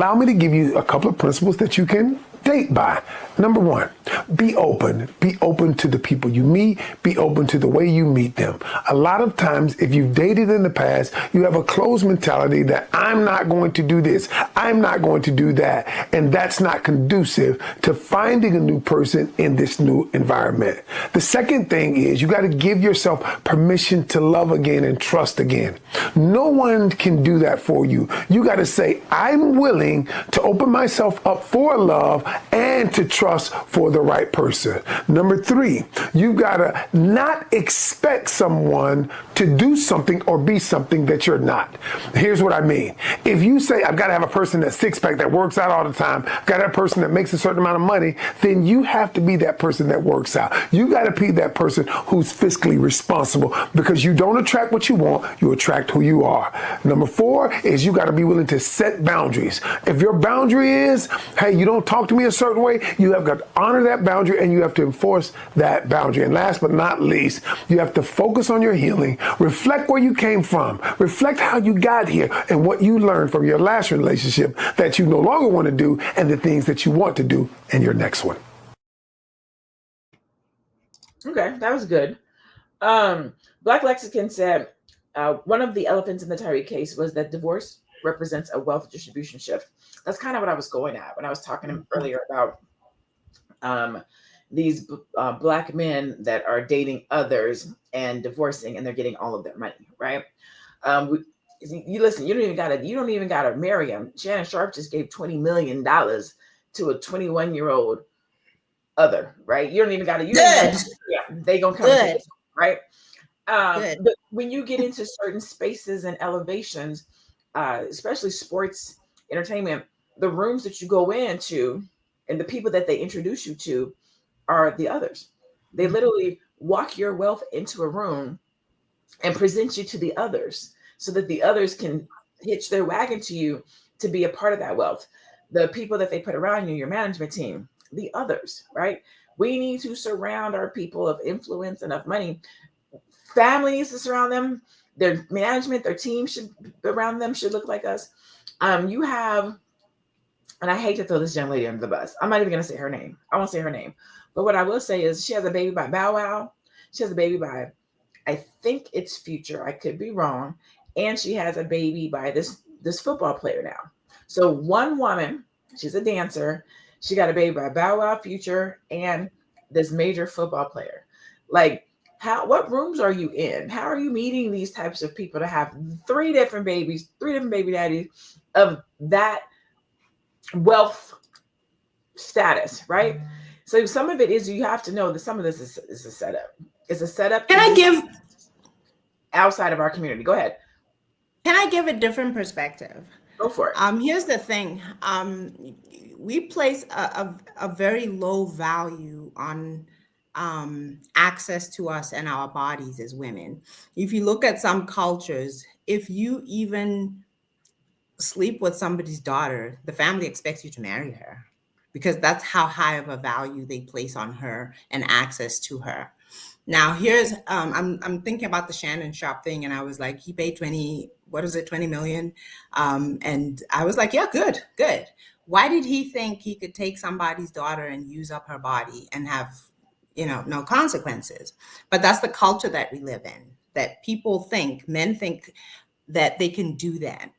allow me to give you a couple of principles that you can date by. Number one, be open. Be open to the people you meet. Be open to the way you meet them. A lot of times, if you've dated in the past, you have a closed mentality that I'm not going to do this. I'm not going to do that. And that's not conducive to finding a new person in this new environment. The second thing is you got to give yourself permission to love again and trust again. No one can do that for you. You got to say, I'm willing to open myself up for love and to trust for the right person. Number three, you've got to not expect someone to do something or be something that you're not. Here's what I mean. If you say, I've got to have a person that's six-pack, that works out all the time, I've got to have a person that makes a certain amount of money, then you have to be that person that works out. You got to be that person who's fiscally responsible, because you don't attract what you want, you attract who you are. Number four is you got to be willing to set boundaries. If your boundary is, hey, you don't talk to me a certain way, you have got to honor that boundary and you have to enforce that boundary. And last but not least, you have to focus on your healing, reflect where you came from, reflect how you got here and what you learned from your last relationship that you no longer want to do, and the things that you want to do in your next one. Okay, that was good. Black Lexicon said one of the elephants in the Tyreek case was that divorce represents a wealth distribution shift. That's kind of what I was going at when I was talking to him earlier about these Black men that are dating others and divorcing, and they're getting all of their money, right? You listen, you don't even gotta marry him. Shannon Sharpe just gave $20 million to a 21-year-old other, right? You don't even gotta. They gonna come take it, right? But when you get into certain spaces and elevations, especially sports, entertainment, the rooms that you go into and the people that they introduce you to are the others. They literally walk your wealth into a room and present you to the others so that the others can hitch their wagon to you to be a part of that wealth. The people that they put around you, your management team, the others, right? We need to surround our people of influence and of money. Family needs to surround them. Their management, their team should around them should look like us. You have, and I hate to throw this young lady under the bus. I'm not even going to say her name. I won't say her name. But what I will say is she has a baby by Bow Wow. She has a baby by, I think it's Future. I could be wrong. And she has a baby by this football player now. So one woman, she's a dancer. She got a baby by Bow Wow, Future, and this major football player. Like, what rooms are you in? How are you meeting these types of people to have three different baby daddies of that wealth status, right? So some of it is, you have to know that some of this is a setup. It's a setup. Can I give outside of our community? Go ahead. Can I give a different perspective? Go for it. Here's the thing. We place a very low value on access to us and our bodies as women. If you look at some cultures, if you even sleep with somebody's daughter, the family expects you to marry her, because that's how high of a value they place on her and access to her. Now here's I'm thinking about the Shannon Sharpe thing, and I was like, he paid 20 million, and I was like, yeah, good. Why did he think he could take somebody's daughter and use up her body and have no consequences? But that's the culture that we live in, that people think, men think that they can do that.